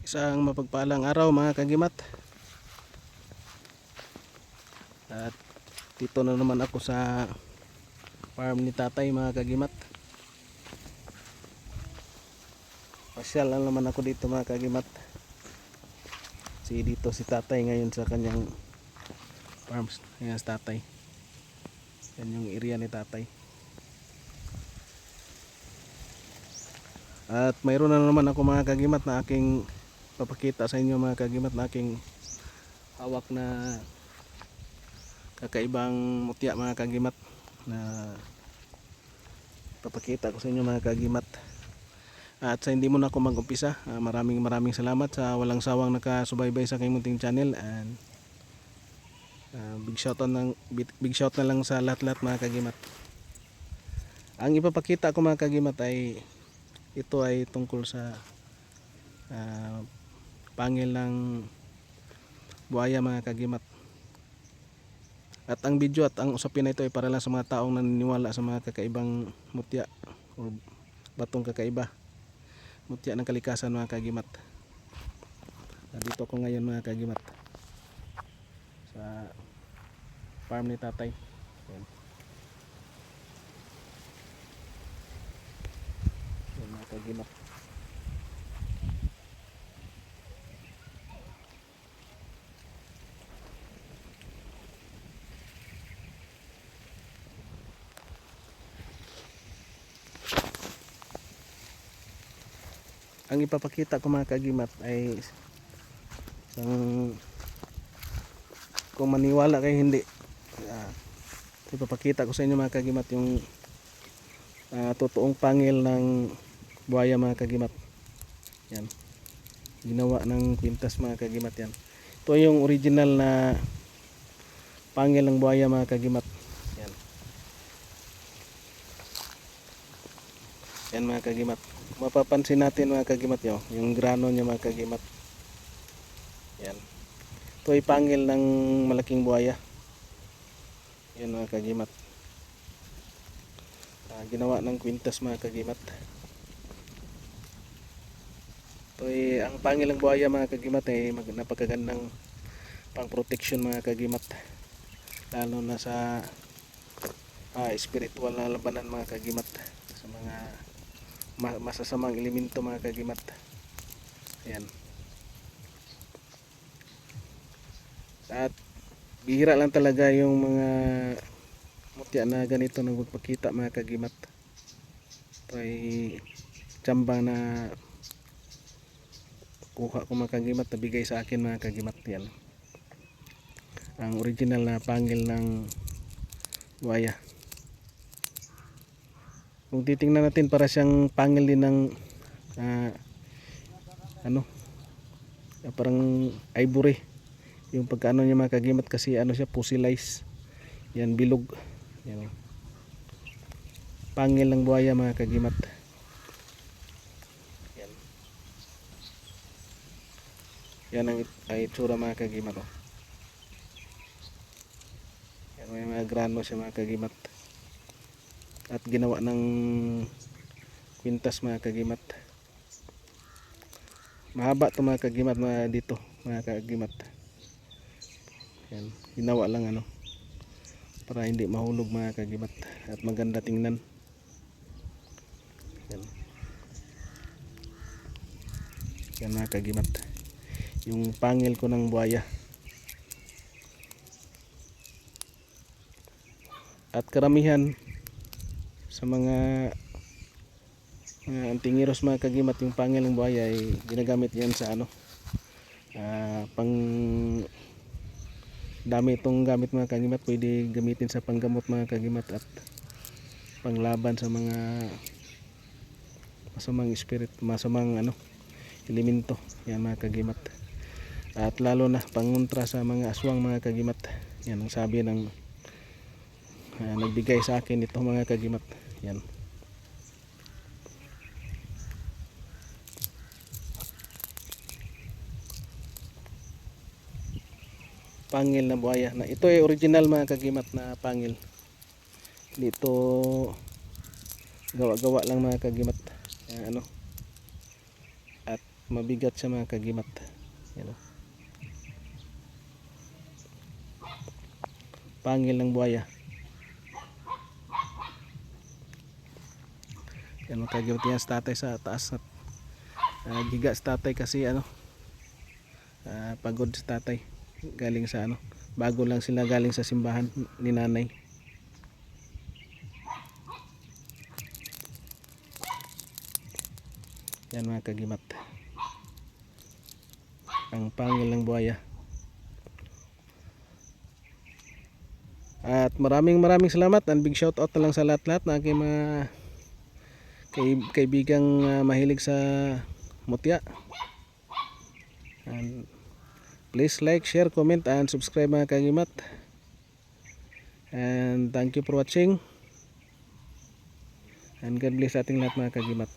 Isang mapagpalang araw mga kagimat. At dito na naman ako sa farm ni tatay mga kagimat. Pasyal lang naman ako dito mga kagimat. Dito si tatay ngayon sa kanyang farms. Ayan si tatay. Yan yung area ni tatay. At mayroon na naman ako mga kagimat na aking papakita sa inyo mga kagimat na aking hawak na kakaibang mutya mga kagimat na papakita ko sa inyo mga kagimat. At sa hindi mo na ako mag-umpisa, maraming salamat sa walang sawang nakasubaybay sa aking munting channel. And big shout na lang sa lahat-lahat mga kagimat. Ang ipapakita ko mga kagimat ay ito ay tungkol sa pangil ng buhaya mga kagimat. At ang video at ang usapin na ito ay para lang sa mga taong naniniwala sa mga kakaibang mutya o batong kakaiba, mutya ng kalikasan mga kagimat. Dito ako ngayon mga kagimat sa farm ni tatay. Ayan. Ayan mga kagimat. Ang ipapakita ko mga kagimat ay kung maniwala kayo hindi, ipapakita ko sa inyo mga kagimat yung totoong pangil ng buhaya mga kagimat. Yan, ginawa ng kwintas mga kagimat. Yan, ito yung original na pangil ng buhaya mga kagimat. Yan, yan mga kagimat. Mapapansin natin mga kagimat yung grano niya mga kagimat. Yan, ito ay pangil ng malaking buhaya. Yan mga kagimat, ginawa ng kwintas mga kagimat. Ito ay ang pangil ng buhaya mga kagimat ay napakagandang pang protection mga kagimat, lalo na sa spiritual na labanan mga kagimat, sa mga masasamang elemento mga kagimat. Ayan. At bihira lang talaga yung mga mutya na ganito na magpakita mga kagimat. Ito ay tsamba na kuha ko mga kagimat, nabigay sa akin mga kagimat. Yan, ang original na pangil ng buhaya. Kung titingnan natin, para siyang pangil din ng parang ivory yung pagkaano niya mga kagimat, kasi ano siya, fossilized. Yan, bilog. Yan, pangil ng buhaya mga kagimat. Yan, yan ang itsura mga kagimat. Yan, may mga grano siya mga kagimat at ginawa ng kwintas mga kagimat. Mahaba to mga kagimat, dito mga kagimat. Yan, ginawa lang para hindi mahulog mga kagimat at maganda tingnan. Yan, yan mga kagimat, yung pangil ko ng buhaya. At karamihan sa mga antingiros mga kagimat, yung pangil ng buhaya ay ginagamit yan sa pang dami itong gamit mga kagimat. Pwede gamitin sa panggamot mga kagimat at panglaban sa mga masamang spirit, masamang elemento. Yan mga kagimat. At lalo na pangontra sa mga aswang mga kagimat. Yan ang sabi ng nagbigay sa akin ito mga kagimat. Yan, pangil na buhaya na ito ay original mga kagimat na pangil. Dito gawa-gawa lang mga kagimat. At Mabigat siya mga kagimat. Yan, oh. Pangil ng buhaya. Yan mga kagimat, yan sa tatay sa taas. Giga sa tatay kasi pagod sa tatay. Galing sa bago lang sila galing sa simbahan ni nanay. Yan mga kagimat, ang pangil ng buhaya. At maraming salamat, and big shout out na lang sa lahat-lahat na aking mga kaibigang mahilig sa mutya. And please like, share, comment, and subscribe mga kagimat. And thank you for watching. And God bless ating lahat mga kagimat.